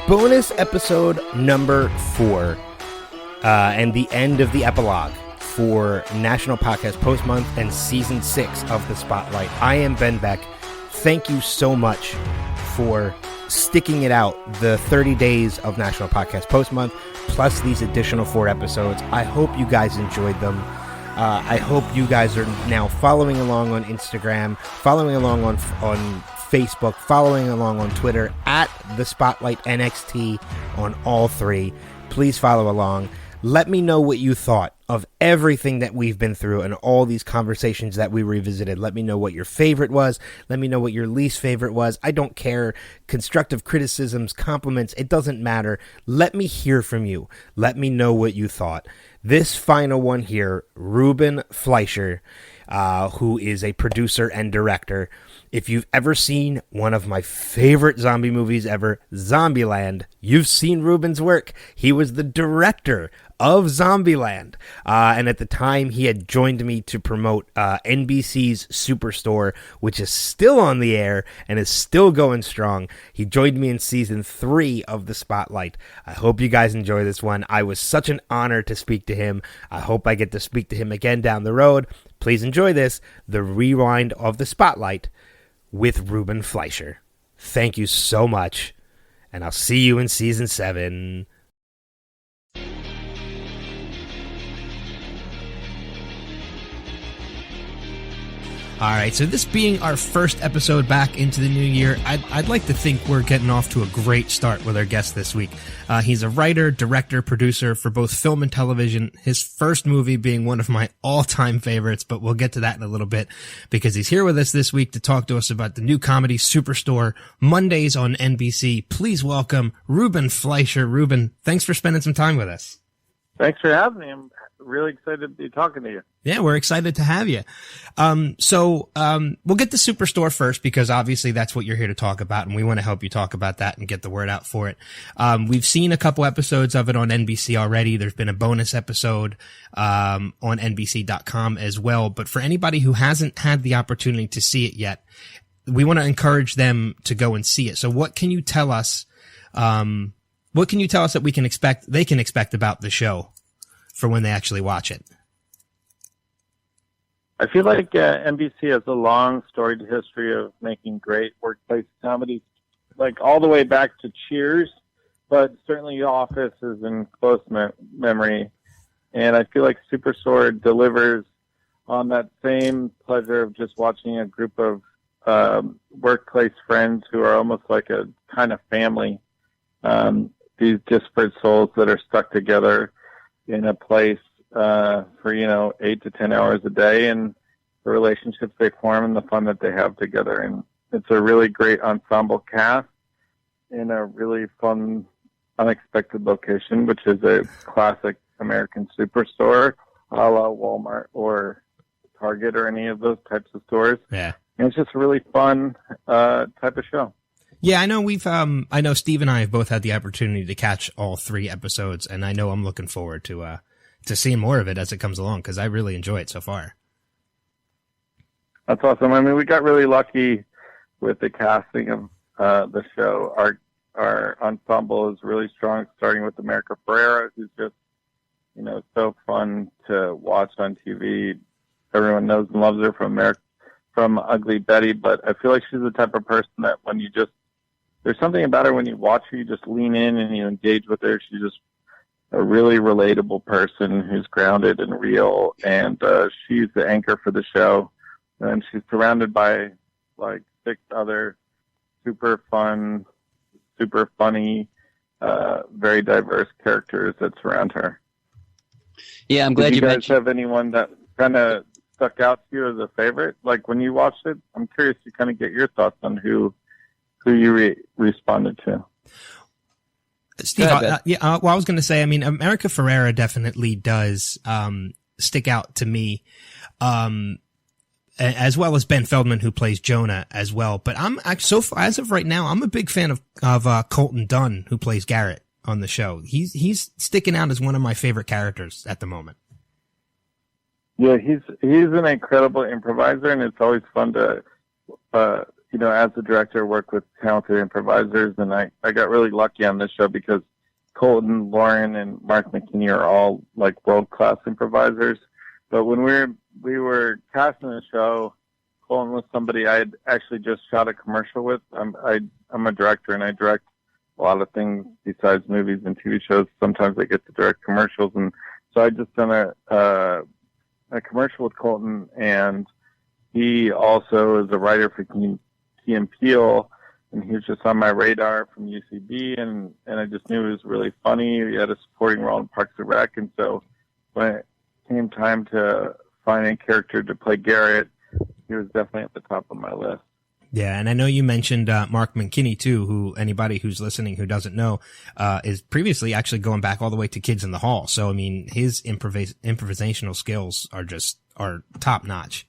bonus episode number 4, and the end of the epilogue for National Podcast Post Month and Season 6 of The Spotlight. I am Ben Beck. Thank you so much for sticking it out the 30 days of National Podcast Post Month, plus these additional 4 episodes. I hope you guys enjoyed them. I hope you guys are now following along on Instagram, following along on Facebook, following along on Twitter, at The Spotlight NXT on all 3. Please follow along. Let me know what you thought of everything that we've been through and all these conversations that we revisited. Let me know what your favorite was. Let me know what your least favorite was. I don't care. Constructive criticisms, compliments, it doesn't matter. Let me hear from you. Let me know what you thought. This final one here, Ruben Fleischer, who is a producer and director. If you've ever seen one of my favorite zombie movies ever, Zombieland, you've seen Ruben's work. He was the director of Zombieland. And at the time, he had joined me to promote NBC's Superstore, which is still on the air and is still going strong. He joined me in Season 3 of The Spotlight. I hope you guys enjoy this one. I was such an honor to speak to him. I hope I get to speak to him again down the road. Please enjoy this, the rewind of The Spotlight with Ruben Fleischer. Thank you so much, and I'll see you in Season 7. All right, so this being our first episode back into the new year, I'd like to think we're getting off to a great start with our guest this week. He's a writer, director, producer for both film and television, his first movie being one of my all-time favorites, but we'll get to that in a little bit because he's here with us this week to talk to us about the new comedy Superstore, Mondays on NBC. Please welcome Ruben Fleischer. Ruben, thanks for spending some time with us. Thanks for having me. I'm really excited to be talking to you. Yeah, we're excited to have you. So we'll get to Superstore first because obviously that's what you're here to talk about, and we want to help you talk about that and get the word out for it. We've seen a couple episodes of it on NBC already. There's been a bonus episode on NBC.com as well. But for anybody who hasn't had the opportunity to see it yet, we want to encourage them to go and see it. So what can you tell us? What can you tell us that they can expect about the show for when they actually watch it? I feel like NBC has a long storied history of making great workplace comedies, like all the way back to Cheers, but certainly Office is in close memory. And I feel like Superstore delivers on that same pleasure of just watching a group of workplace friends who are almost like a kind of family. These disparate souls that are stuck together in a place for 8 to 10 hours a day, and the relationships they form and the fun that they have together. And it's a really great ensemble cast in a really fun, unexpected location, which is a classic American superstore, a la Walmart or Target or any of those types of stores. Yeah. And it's just a really fun type of show. Yeah, I know I know Steve and I have both had the opportunity to catch all 3 episodes, and I know I'm looking forward to seeing more of it as it comes along because I really enjoy it so far. That's awesome. I mean, we got really lucky with the casting of the show. Our ensemble is really strong, starting with America Ferrera, who's just, so fun to watch on TV. Everyone knows and loves her from Ugly Betty, but I feel like she's the type of person that there's something about her when you watch her, you just lean in and you engage with her. She's just a really relatable person who's grounded and real, and she's the anchor for the show. And she's surrounded by like 6 other super fun, super funny, very diverse characters that surround her. Yeah, I'm glad you guys have anyone that kind of stuck out to you as a favorite? Like when you watched it, I'm curious to kind of get your thoughts on who you responded to. Steve, I was going to say, I mean, America Ferrera definitely does stick out to me, as well as Ben Feldman, who plays Jonah as well. But as of right now, I'm a big fan of Colton Dunn, who plays Garrett on the show. He's sticking out as one of my favorite characters at the moment. Yeah, he's an incredible improviser, and it's always fun to as a director, work with talented improvisers, and I got really lucky on this show because Colton, Lauren, and Mark McKinney are all like world-class improvisers. But when we were casting the show, Colton was somebody I had actually just shot a commercial with. I'm a director, and I direct a lot of things besides movies and TV shows. Sometimes I get to direct commercials, and so I just done a commercial with Colton, and he also is a writer for Key and Peele, and he was just on my radar from UCB, and I just knew he was really funny. He had a supporting role in Parks and Rec, and so when it came time to find a character to play Garrett, he was definitely at the top of my list. Yeah, and I know you mentioned Mark McKinney, too, who anybody who's listening who doesn't know is previously actually going back all the way to Kids in the Hall. So, I mean, his improvisational skills are top-notch.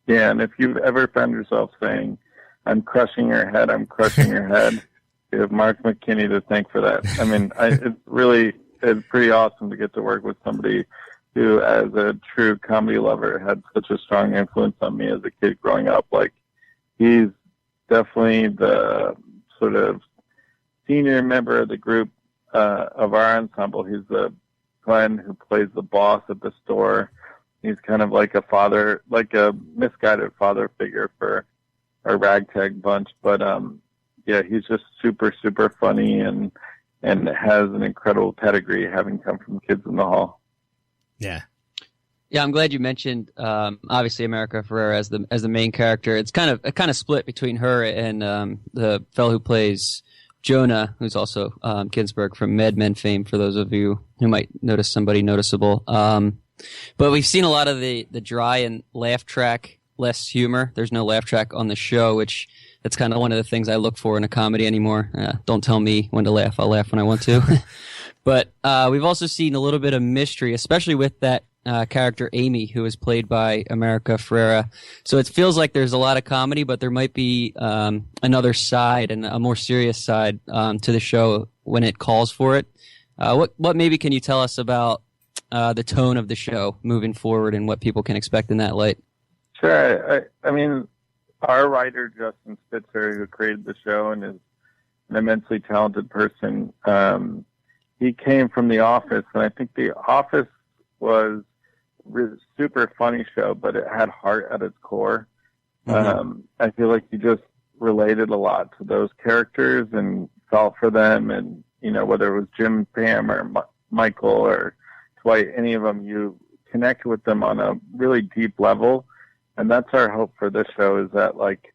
Yeah, and if you've ever found yourself saying, I'm crushing your head, you have Mark McKinney to thank for that. I mean, it's pretty awesome to get to work with somebody who, as a true comedy lover, had such a strong influence on me as a kid growing up. Like, he's definitely the sort of senior member of the group of our ensemble. He's the Glenn who plays the boss at the store. He's kind of like a father, like a misguided father figure for our ragtag bunch. But, yeah, he's just super, super funny and has an incredible pedigree having come from Kids in the Hall. Yeah. Yeah, I'm glad you mentioned obviously America Ferrera as the main character. It's kind of split between her and the fellow who plays Jonah, who's also Ginsberg from Mad Men fame, for those of you who might notice somebody noticeable. But we've seen a lot of the dry and laugh track, less humor. There's no laugh track on the show, which that's kind of one of the things I look for in a comedy anymore. Don't tell me when to laugh. I'll laugh when I want to. But we've also seen a little bit of mystery, especially with that character Amy, who is played by America Ferrera. So it feels like there's a lot of comedy, but there might be another side and a more serious side to the show when it calls for it. What maybe can you tell us about the tone of the show moving forward and what people can expect in that light? Sure. I mean, our writer, Justin Spitzer, who created the show and is an immensely talented person, he came from The Office, and I think The Office was a super funny show, but it had heart at its core. Mm-hmm. I feel like he just related a lot to those characters and felt for them, and whether it was Jim, Pam, or Michael or Dwight, any of them, you connect with them on a really deep level, and that's our hope for this show, is that like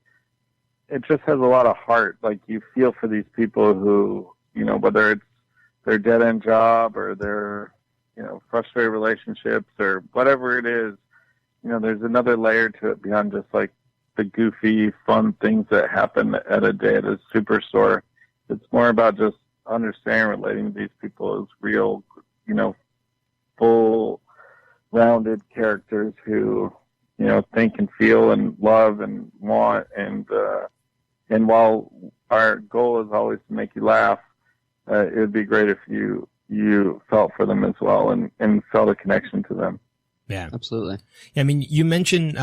it just has a lot of heart. Like, you feel for these people who, whether it's their dead-end job or their, frustrated relationships or whatever it is, there's another layer to it beyond just like the goofy, fun things that happen at a day at a superstore. It's more about just understanding, relating to these people as real, full-rounded characters who, think and feel and love and want. And while our goal is always to make you laugh, it would be great if you felt for them as well and felt a connection to them. Yeah, absolutely. Yeah, I mean, you mentioned,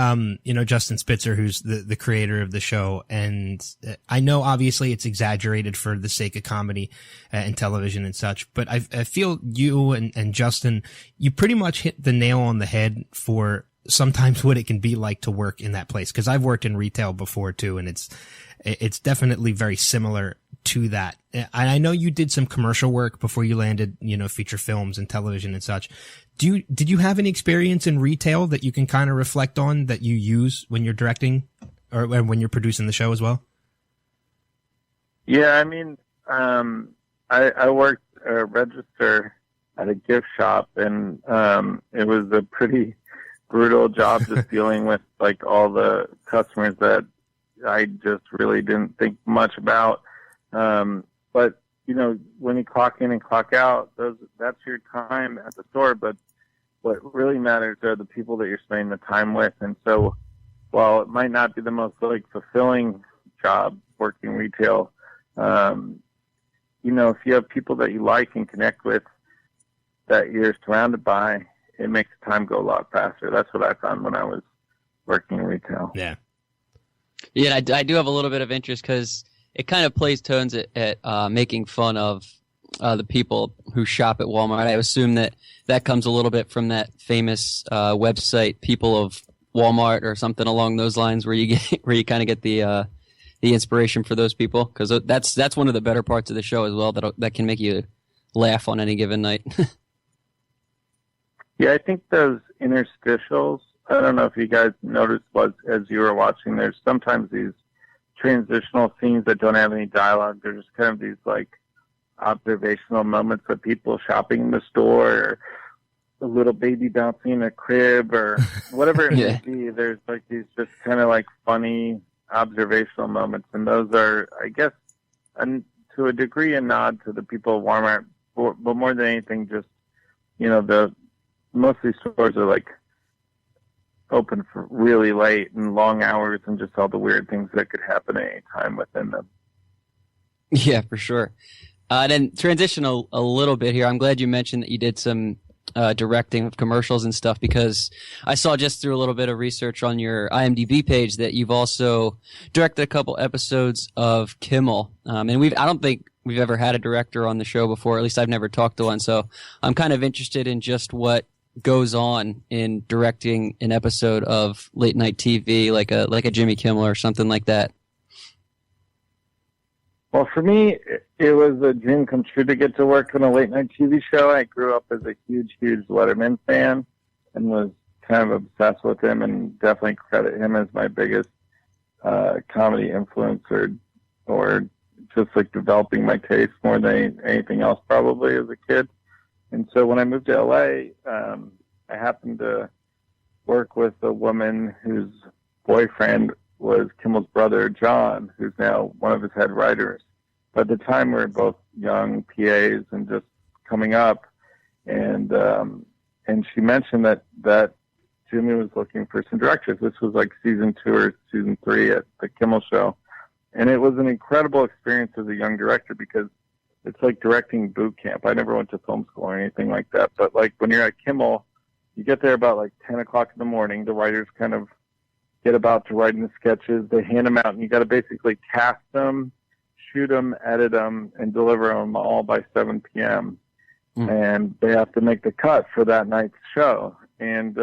Justin Spitzer, who's the creator of the show. And I know obviously it's exaggerated for the sake of comedy and television and such, but I feel you and Justin, you pretty much hit the nail on the head for sometimes what it can be like to work in that place. Cause I've worked in retail before too. And it's definitely very similar to that. I know you did some commercial work before you landed, feature films and television and such. Did you have any experience in retail that you can kind of reflect on that you use when you're directing or when you're producing the show as well? Yeah, I mean, I worked a register at a gift shop, and it was a pretty brutal job just dealing with like all the customers that I just really didn't think much about. But when you clock in and clock out, that's your time at the store. But what really matters are the people that you're spending the time with. And so while it might not be the most like fulfilling job working retail, if you have people that you like and connect with that you're surrounded by, it makes time go a lot faster. That's what I found when I was working in retail. Yeah. Yeah, I do have a little bit of interest because it kind of plays tones at making fun of the people who shop at Walmart. I assume that comes a little bit from that famous website, People of Walmart, or something along those lines, where you kind of get the inspiration for those people, because that's one of the better parts of the show as well, that can make you laugh on any given night. Yeah, I think those interstitials, I don't know if you guys noticed, as you were watching, there's sometimes these transitional scenes that don't have any dialogue. They're just kind of these like observational moments of people shopping in the store, or a little baby bouncing in a crib, or whatever it may be. There's like these just kind of like funny observational moments, and those are, I guess, to a degree, a nod to the people of Walmart, but more than anything, just, most of these stores are like open for really late and long hours, and just all the weird things that could happen at any time within them. Yeah, for sure. Then transition a little bit here. I'm glad you mentioned that you did some directing of commercials and stuff, because I saw just through a little bit of research on your IMDb page that you've also directed a couple episodes of Kimmel. And I don't think we've ever had a director on the show before. At least I've never talked to one. So I'm kind of interested in just what goes on in directing an episode of late night TV, like a Jimmy Kimmel or something like that. Well, for me, it was a dream come true to get to work on a late night TV show. I grew up as a huge Letterman fan and was kind of obsessed with him, and definitely credit him as my biggest comedy influencer, or just like developing my taste more than anything else probably as a kid. And so when I moved to LA, I happened to work with a woman whose boyfriend was Kimmel's brother, John, who's now one of his head writers. But at the time, we were both young PAs and just coming up. And she mentioned that Jimmy was looking for some directors. This was like season 2 or season 3 at the Kimmel show. And it was an incredible experience as a young director, because it's like directing boot camp. I never went to film school or anything like that. But like when you're at Kimmel, you get there about like 10 o'clock in the morning. The writers kind of get about to writing the sketches. They hand them out, and you got to basically cast them, shoot them, edit them, and deliver them all by 7 p.m. And they have to make the cut for that night's show. And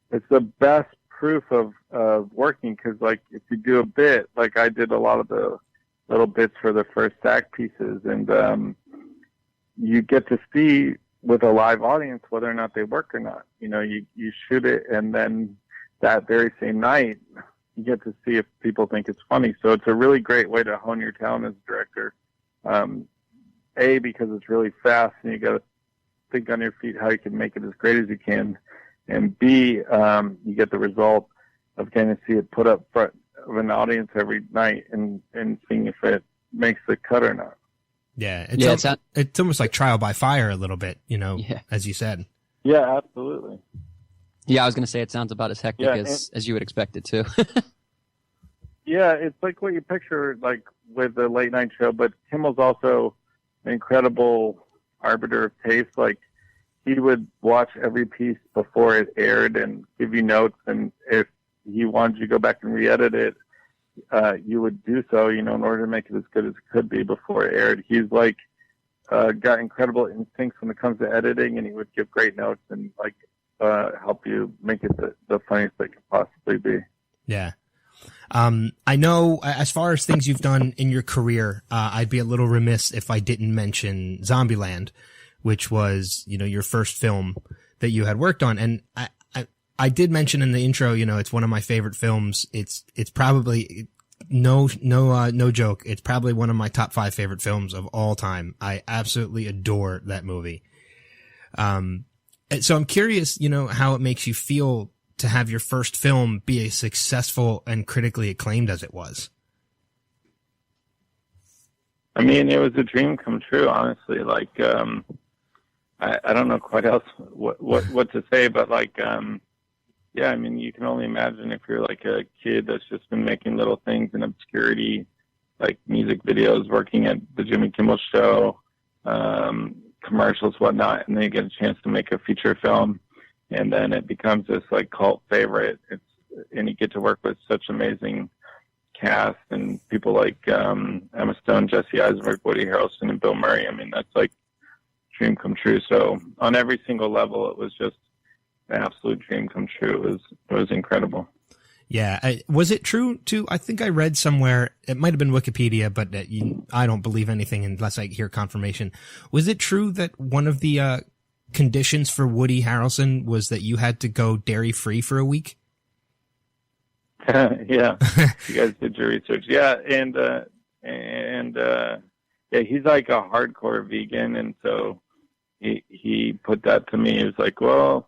it's the best proof of working, because like if you do a bit, like I did a lot of the little bits for the first act pieces, and you get to see with a live audience whether or not they work or not. You shoot it, and then that very same night you get to see if people think it's funny. So it's a really great way to hone your talent as a director. A, because it's really fast and you got to think on your feet how you can make it as great as you can, and B, you get the result of getting to see it put up front of an audience every night and seeing if it makes the cut or not. Yeah, it's almost like trial by fire a little bit, as you said. Yeah, absolutely. Yeah, I was going to say it sounds about as hectic as you would expect it to. Yeah, it's like what you picture like with the late night show, but Kimmel's also an incredible arbiter of taste. Like he would watch every piece before it aired and give you notes, and if he wanted you to go back and re-edit it, you would do so, in order to make it as good as it could be before it aired. He's like got incredible instincts when it comes to editing, and he would give great notes and like help you make it the funniest it could possibly be. Yeah. I know as far as things you've done in your career, I'd be a little remiss if I didn't mention Zombieland, which was, your first film that you had worked on. And I did mention in the intro, it's one of my favorite films. It's probably no joke. It's probably one of my top 5 favorite films of all time. I absolutely adore that movie. So I'm curious, how it makes you feel to have your first film be as successful and critically acclaimed as it was. I mean, it was a dream come true, honestly. Like, I don't know quite else what to say, but like, yeah, I mean, you can only imagine if you're like a kid that's just been making little things in obscurity, like music videos, working at the Jimmy Kimmel show, commercials, whatnot, and then you get a chance to make a feature film, and then it becomes this like cult favorite. And you get to work with such amazing cast and people like Emma Stone, Jesse Eisenberg, Woody Harrelson, and Bill Murray. I mean, that's like dream come true. So on every single level, it was just an absolute dream come true. It was incredible. Yeah. Was it true too? I think I read somewhere, it might have been Wikipedia, but I don't believe anything unless I hear confirmation. Was it true that one of the conditions for Woody Harrelson was that you had to go dairy free for a week? Yeah. You guys did your research. Yeah. And yeah, he's like a hardcore vegan. And so he put that to me. He was like, well,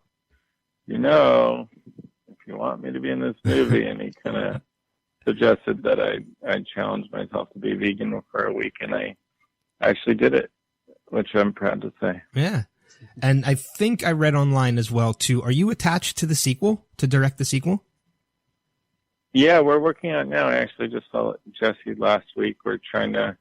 if you want me to be in this movie, and he kind of suggested that I challenge myself to be vegan for a week, and I actually did it, which I'm proud to say. Yeah. And I think I read online as well, too. Are you attached to the sequel, to direct the sequel? Yeah, we're working on it now. I actually just saw Jesse last week. We're trying to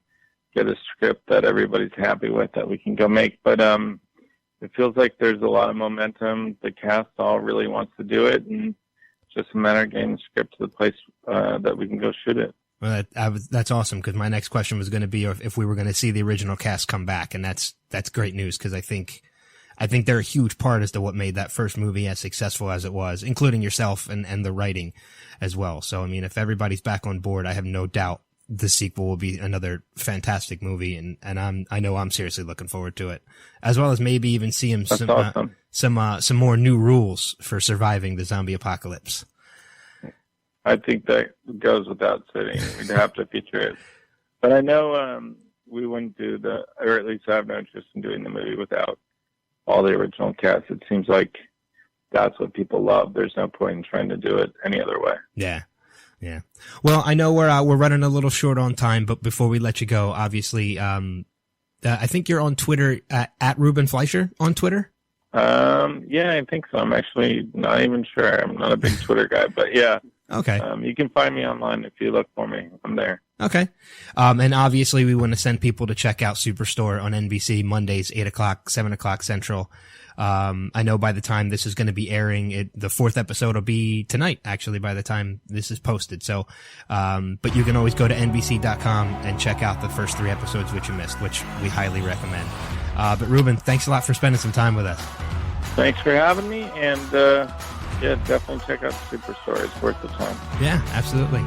get a script that everybody's happy with that we can go make. But it feels like there's a lot of momentum. The cast all really wants to do it, and it's just a matter of getting the script to the place that we can go shoot it. Well, that's awesome, because my next question was going to be if we were going to see the original cast come back, and that's great news, because I think they're a huge part as to what made that first movie as successful as it was, including yourself and the writing as well. So, I mean, if everybody's back on board, I have no doubt the sequel will be another fantastic movie, and I know I'm seriously looking forward to it, as well as maybe even seeing some more new rules for surviving the zombie apocalypse. I think that goes without saying. We'd have to feature it, but I know we wouldn't do or at least I have no interest in doing the movie without all the original cast. It seems like that's what people love. There's no point in trying to do it any other way. Yeah. Yeah. Well, I know we're running a little short on time, but before we let you go, obviously, I think you're on Twitter at Ruben Fleischer on Twitter. Yeah, I think so. I'm actually not even sure. I'm not a big Twitter guy, but yeah. Okay. You can find me online if you look for me. I'm there. Okay. And obviously we want to send people to check out Superstore on NBC Mondays, 8 o'clock, 7 o'clock Central. I know by the time this is going to be airing, the 4th episode will be tonight, actually, by the time this is posted. So, but you can always go to NBC.com and check out the first 3 episodes which you missed, which we highly recommend. But Ruben, thanks a lot for spending some time with us. Thanks for having me. And, yeah, definitely check out Superstore. It's worth the time. Yeah, absolutely.